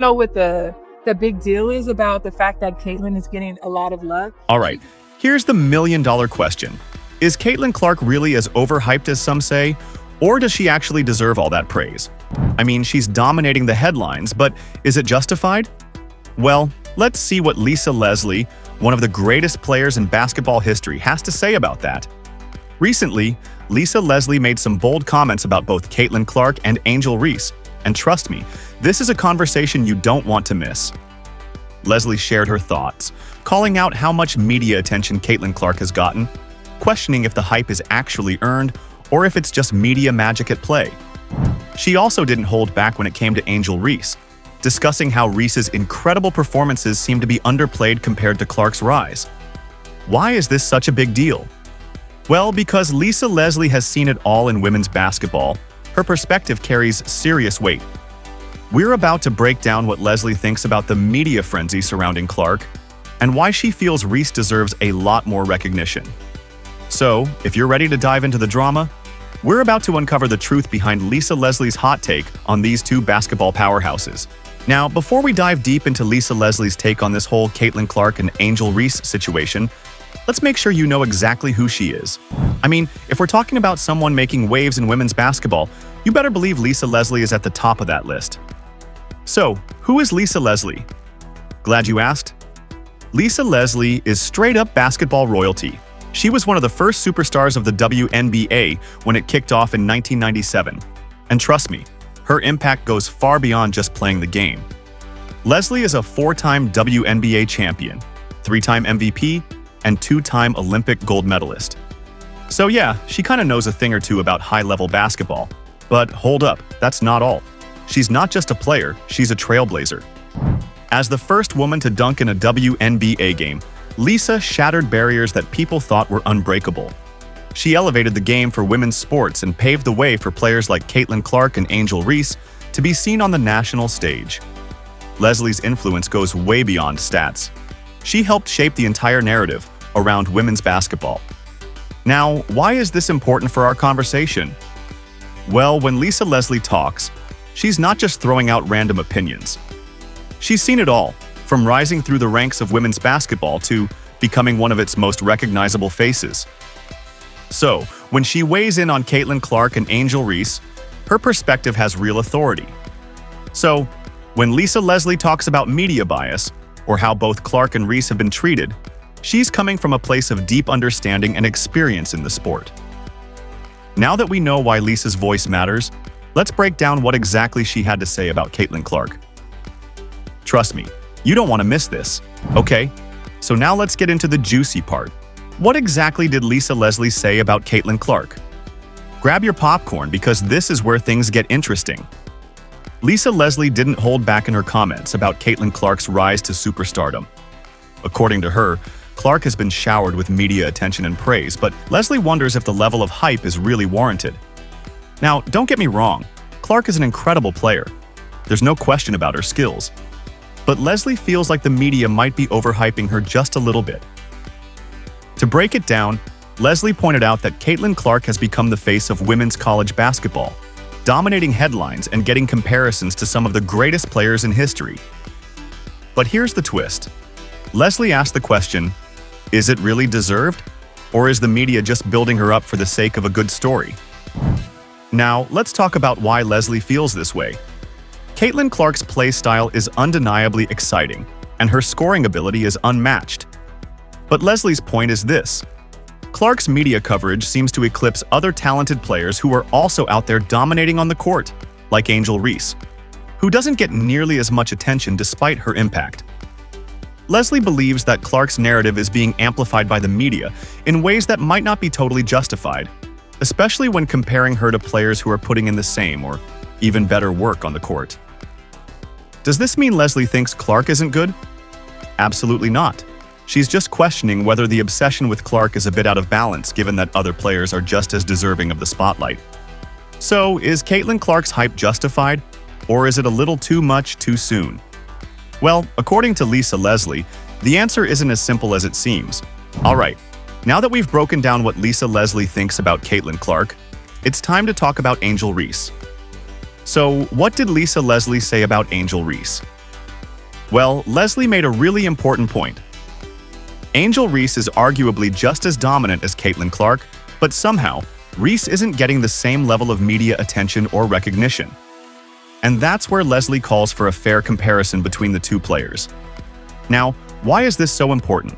Know what the big deal is about the fact that Caitlyn is getting a lot of love. All right, here's the million-dollar question. Is Caitlin Clark really as overhyped as some say, or does she actually deserve all that praise? I mean, she's dominating the headlines, but is it justified? Well, let's see what Lisa Leslie, one of the greatest players in basketball history, has to say about that. Recently, Lisa Leslie made some bold comments about both Caitlin Clark and Angel Reese, and trust me, this is a conversation you don't want to miss. Leslie shared her thoughts, calling out how much media attention Caitlin Clark has gotten, questioning if the hype is actually earned or if it's just media magic at play. She also didn't hold back when it came to Angel Reese, discussing how Reese's incredible performances seem to be underplayed compared to Clark's rise. Why is this such a big deal? Well, because Lisa Leslie has seen it all in women's basketball, her perspective carries serious weight. We're about to break down what Leslie thinks about the media frenzy surrounding Clark and why she feels Reese deserves a lot more recognition. So, if you're ready to dive into the drama, we're about to uncover the truth behind Lisa Leslie's hot take on these two basketball powerhouses. Now, before we dive deep into Lisa Leslie's take on this whole Caitlin Clark and Angel Reese situation, let's make sure you know exactly who she is. I mean, if we're talking about someone making waves in women's basketball, you better believe Lisa Leslie is at the top of that list. So, who is Lisa Leslie? Glad you asked. Lisa Leslie is straight-up basketball royalty. She was one of the first superstars of the WNBA when it kicked off in 1997. And trust me, her impact goes far beyond just playing the game. Leslie is a 4-time WNBA champion, 3-time MVP, and 2-time Olympic gold medalist. So yeah, she kinda knows a thing or two about high-level basketball. But hold up, that's not all. She's not just a player, she's a trailblazer. As the first woman to dunk in a WNBA game, Lisa shattered barriers that people thought were unbreakable. She elevated the game for women's sports and paved the way for players like Caitlin Clark and Angel Reese to be seen on the national stage. Leslie's influence goes way beyond stats. She helped shape the entire narrative around women's basketball. Now, why is this important for our conversation? Well, when Lisa Leslie talks, she's not just throwing out random opinions. She's seen it all, from rising through the ranks of women's basketball to becoming one of its most recognizable faces. So, when she weighs in on Caitlin Clark and Angel Reese, her perspective has real authority. So, when Lisa Leslie talks about media bias, or how both Clark and Reese have been treated, she's coming from a place of deep understanding and experience in the sport. Now that we know why Lisa's voice matters, let's break down what exactly she had to say about Caitlin Clark. Trust me, you don't want to miss this. Okay, so now let's get into the juicy part. What exactly did Lisa Leslie say about Caitlin Clark? Grab your popcorn because this is where things get interesting. Lisa Leslie didn't hold back in her comments about Caitlin Clark's rise to superstardom. According to her, Clark has been showered with media attention and praise, but Leslie wonders if the level of hype is really warranted. Now, don't get me wrong, Clark is an incredible player. There's no question about her skills. But Leslie feels like the media might be overhyping her just a little bit. To break it down, Leslie pointed out that Caitlin Clark has become the face of women's college basketball, dominating headlines and getting comparisons to some of the greatest players in history. But here's the twist. Leslie asked the question, is it really deserved? Or is the media just building her up for the sake of a good story? Now, let's talk about why Leslie feels this way. Caitlin Clark's play style is undeniably exciting, and her scoring ability is unmatched. But Leslie's point is this. Clark's media coverage seems to eclipse other talented players who are also out there dominating on the court, like Angel Reese, who doesn't get nearly as much attention despite her impact. Leslie believes that Clark's narrative is being amplified by the media in ways that might not be totally justified, especially when comparing her to players who are putting in the same or even better work on the court. Does this mean Leslie thinks Clark isn't good? Absolutely not. She's just questioning whether the obsession with Clark is a bit out of balance given that other players are just as deserving of the spotlight. So, is Caitlin Clark's hype justified, or is it a little too much too soon? Well, according to Lisa Leslie, the answer isn't as simple as it seems. Alright, now that we've broken down what Lisa Leslie thinks about Caitlin Clark, it's time to talk about Angel Reese. So, what did Lisa Leslie say about Angel Reese? Well, Leslie made a really important point. Angel Reese is arguably just as dominant as Caitlin Clark, but somehow, Reese isn't getting the same level of media attention or recognition. And that's where Leslie calls for a fair comparison between the two players. Now, why is this so important?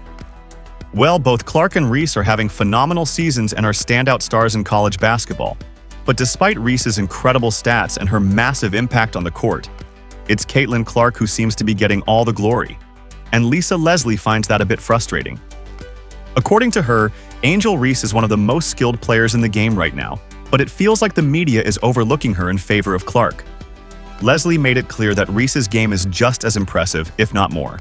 Well, both Clark and Reese are having phenomenal seasons and are standout stars in college basketball. But despite Reese's incredible stats and her massive impact on the court, it's Caitlin Clark who seems to be getting all the glory. And Lisa Leslie finds that a bit frustrating. According to her, Angel Reese is one of the most skilled players in the game right now, but it feels like the media is overlooking her in favor of Clark. Leslie made it clear that Reese's game is just as impressive, if not more.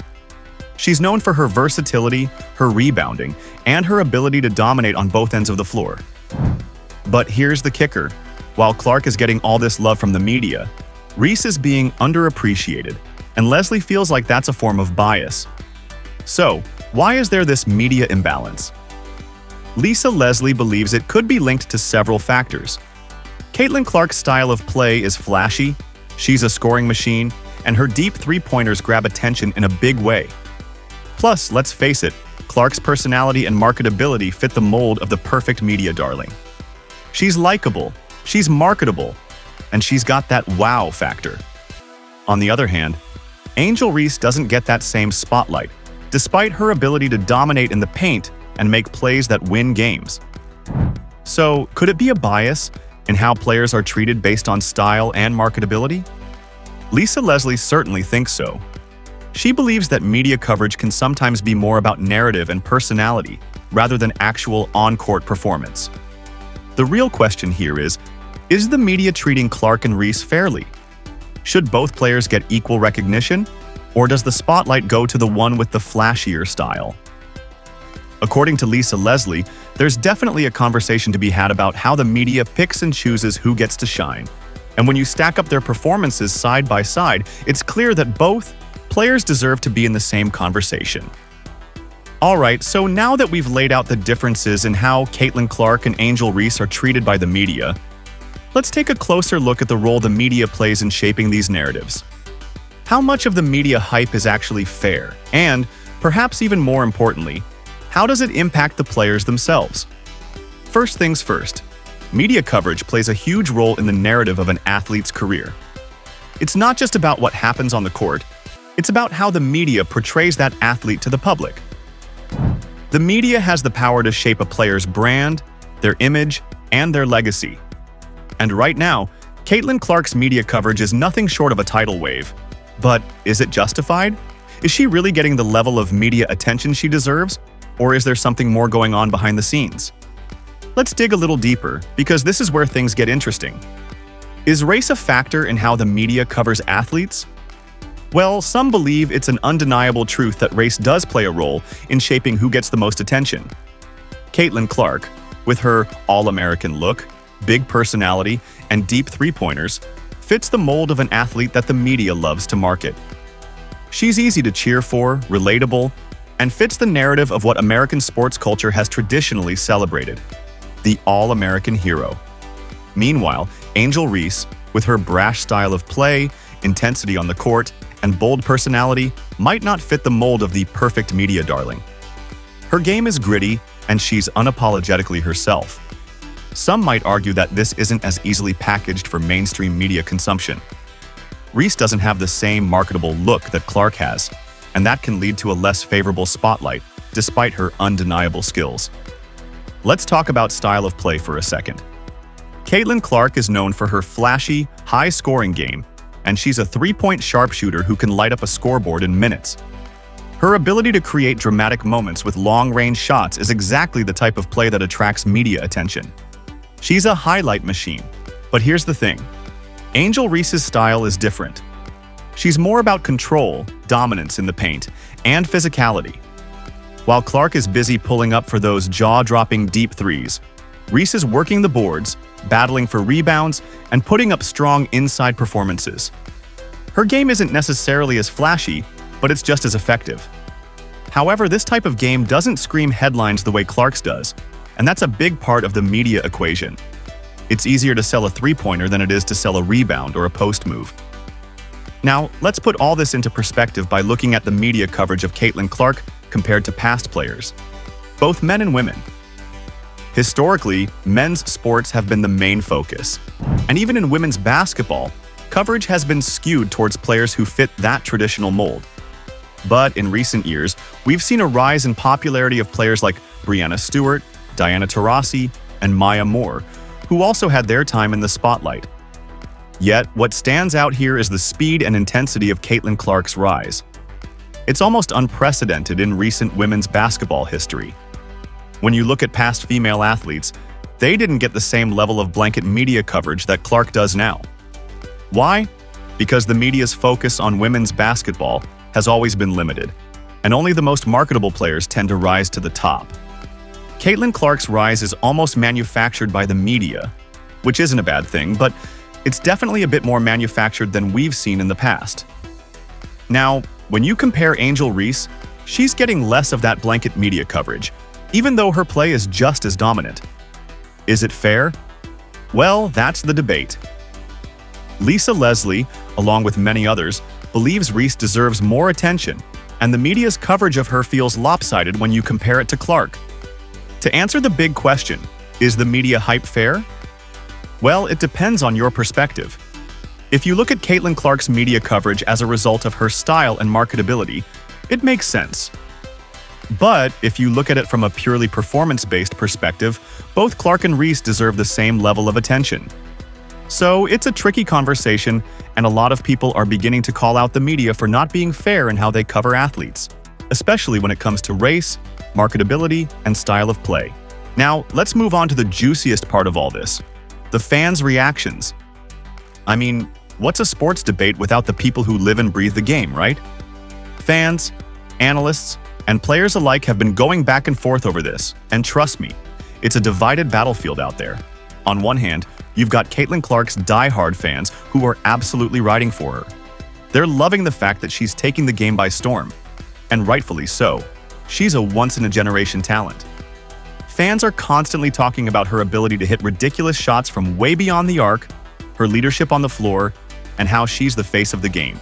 She's known for her versatility, her rebounding, and her ability to dominate on both ends of the floor. But here's the kicker. While Clark is getting all this love from the media, Reese is being underappreciated, and Leslie feels like that's a form of bias. So, why is there this media imbalance? Lisa Leslie believes it could be linked to several factors. Caitlin Clark's style of play is flashy, she's a scoring machine, and her deep three-pointers grab attention in a big way. Plus, let's face it, Clark's personality and marketability fit the mold of the perfect media darling. She's likable, she's marketable, and she's got that wow factor. On the other hand, Angel Reese doesn't get that same spotlight, despite her ability to dominate in the paint and make plays that win games. So, could it be a bias in how players are treated based on style and marketability? Lisa Leslie certainly thinks so. She believes that media coverage can sometimes be more about narrative and personality rather than actual on-court performance. The real question here is the media treating Clark and Reese fairly? Should both players get equal recognition, or does the spotlight go to the one with the flashier style? According to Lisa Leslie, there's definitely a conversation to be had about how the media picks and chooses who gets to shine. And when you stack up their performances side by side, it's clear that both players deserve to be in the same conversation. Alright, so now that we've laid out the differences in how Caitlin Clark and Angel Reese are treated by the media, let's take a closer look at the role the media plays in shaping these narratives. How much of the media hype is actually fair? And, perhaps even more importantly, how does it impact the players themselves? First things first, media coverage plays a huge role in the narrative of an athlete's career. It's not just about what happens on the court, it's about how the media portrays that athlete to the public. The media has the power to shape a player's brand, their image, and their legacy. And right now, Caitlin Clark's media coverage is nothing short of a tidal wave. But is it justified? Is she really getting the level of media attention she deserves? Or is there something more going on behind the scenes? Let's dig a little deeper, because this is where things get interesting. Is race a factor in how the media covers athletes? Well, some believe it's an undeniable truth that race does play a role in shaping who gets the most attention. Caitlin Clark, with her all-American look, big personality, and deep three-pointers, fits the mold of an athlete that the media loves to market. She's easy to cheer for, relatable, and fits the narrative of what American sports culture has traditionally celebrated: the all-American hero. Meanwhile, Angel Reese, with her brash style of play, intensity on the court, and bold personality, might not fit the mold of the perfect media darling. Her game is gritty, and she's unapologetically herself. Some might argue that this isn't as easily packaged for mainstream media consumption. Reese doesn't have the same marketable look that Clark has, and that can lead to a less favorable spotlight, despite her undeniable skills. Let's talk about style of play for a second. Caitlin Clark is known for her flashy, high-scoring game, and she's a three-point sharpshooter who can light up a scoreboard in minutes. Her ability to create dramatic moments with long-range shots is exactly the type of play that attracts media attention. She's a highlight machine. But here's the thing. Angel Reese's style is different. She's more about control, dominance in the paint, and physicality. While Clark is busy pulling up for those jaw-dropping deep threes, Reese is working the boards, battling for rebounds, and putting up strong inside performances. Her game isn't necessarily as flashy, but it's just as effective. However, this type of game doesn't scream headlines the way Clark's does, and that's a big part of the media equation. It's easier to sell a three-pointer than it is to sell a rebound or a post move. Now, let's put all this into perspective by looking at the media coverage of Caitlin Clark compared to past players, both men and women. Historically, men's sports have been the main focus, and even in women's basketball, coverage has been skewed towards players who fit that traditional mold. But in recent years, we've seen a rise in popularity of players like Breanna Stewart, Diana Taurasi, and Maya Moore, who also had their time in the spotlight. Yet, what stands out here is the speed and intensity of Caitlin Clark's rise. It's almost unprecedented in recent women's basketball history. When you look at past female athletes, they didn't get the same level of blanket media coverage that Clark does now. Why? Because the media's focus on women's basketball has always been limited, and only the most marketable players tend to rise to the top. Caitlin Clark's rise is almost manufactured by the media, which isn't a bad thing, but it's definitely a bit more manufactured than we've seen in the past. Now, when you compare Angel Reese, she's getting less of that blanket media coverage, even though her play is just as dominant. Is it fair? Well, that's the debate. Lisa Leslie, along with many others, believes Reese deserves more attention, and the media's coverage of her feels lopsided when you compare it to Clark. To answer the big question, is the media hype fair? Well, it depends on your perspective. If you look at Caitlin Clark's media coverage as a result of her style and marketability, it makes sense. But if you look at it from a purely performance-based perspective, both Clark and Reese deserve the same level of attention. So it's a tricky conversation, and a lot of people are beginning to call out the media for not being fair in how they cover athletes, especially when it comes to race, marketability, and style of play. Now, let's move on to the juiciest part of all this, the fans' reactions. I mean, what's a sports debate without the people who live and breathe the game, right? Fans, analysts, and players alike have been going back and forth over this, and trust me, it's a divided battlefield out there. On one hand, you've got Caitlin Clark's die-hard fans who are absolutely riding for her. They're loving the fact that she's taking the game by storm, and rightfully so. She's a once-in-a-generation talent. Fans are constantly talking about her ability to hit ridiculous shots from way beyond the arc, her leadership on the floor, and how she's the face of the game.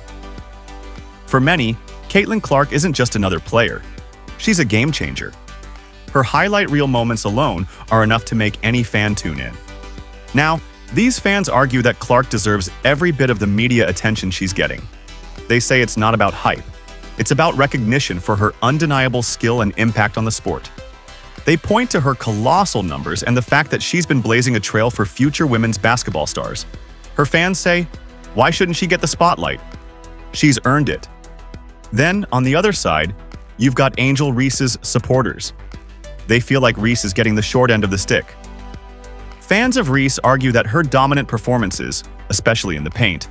For many, Caitlin Clark isn't just another player. She's a game changer. Her highlight reel moments alone are enough to make any fan tune in. Now, these fans argue that Clark deserves every bit of the media attention she's getting. They say it's not about hype. It's about recognition for her undeniable skill and impact on the sport. They point to her colossal numbers and the fact that she's been blazing a trail for future women's basketball stars. Her fans say, why shouldn't she get the spotlight? She's earned it. Then, on the other side, you've got Angel Reese's supporters. They feel like Reese is getting the short end of the stick. Fans of Reese argue that her dominant performances, especially in the paint,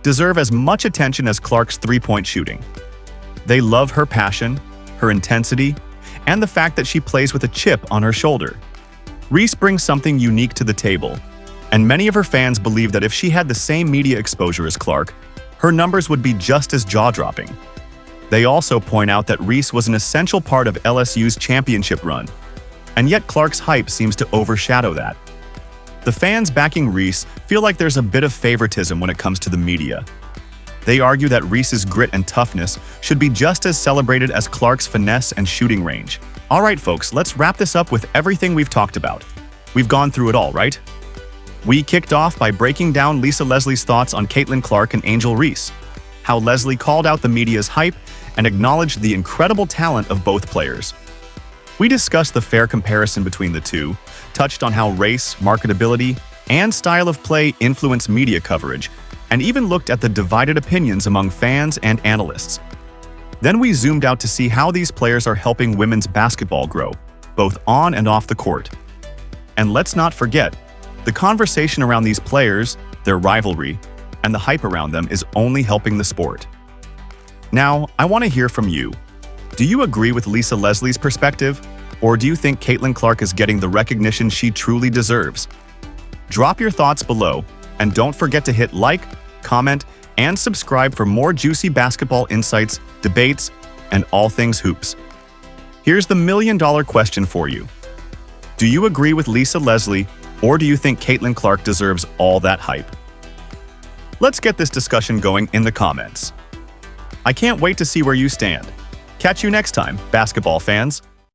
deserve as much attention as Clark's three-point shooting. They love her passion, her intensity, and the fact that she plays with a chip on her shoulder. Reese brings something unique to the table, and many of her fans believe that if she had the same media exposure as Clark, her numbers would be just as jaw-dropping. They also point out that Reese was an essential part of LSU's championship run, and yet Clark's hype seems to overshadow that. The fans backing Reese feel like there's a bit of favoritism when it comes to the media. They argue that Reese's grit and toughness should be just as celebrated as Clark's finesse and shooting range. All right, folks, let's wrap this up with everything we've talked about. We've gone through it all, right? We kicked off by breaking down Lisa Leslie's thoughts on Caitlin Clark and Angel Reese, how Leslie called out the media's hype and acknowledged the incredible talent of both players. We discussed the fair comparison between the two, touched on how race, marketability, and style of play influence media coverage, and even looked at the divided opinions among fans and analysts. Then we zoomed out to see how these players are helping women's basketball grow, both on and off the court. And let's not forget, the conversation around these players, their rivalry, and the hype around them is only helping the sport. Now, I want to hear from you. Do you agree with Lisa Leslie's perspective, or do you think Caitlin Clark is getting the recognition she truly deserves? Drop your thoughts below, and don't forget to hit like, comment, and subscribe for more juicy basketball insights, debates, and all things hoops. Here's the million-dollar question for you. Do you agree with Lisa Leslie, or do you think Caitlin Clark deserves all that hype? Let's get this discussion going in the comments. I can't wait to see where you stand. Catch you next time, basketball fans.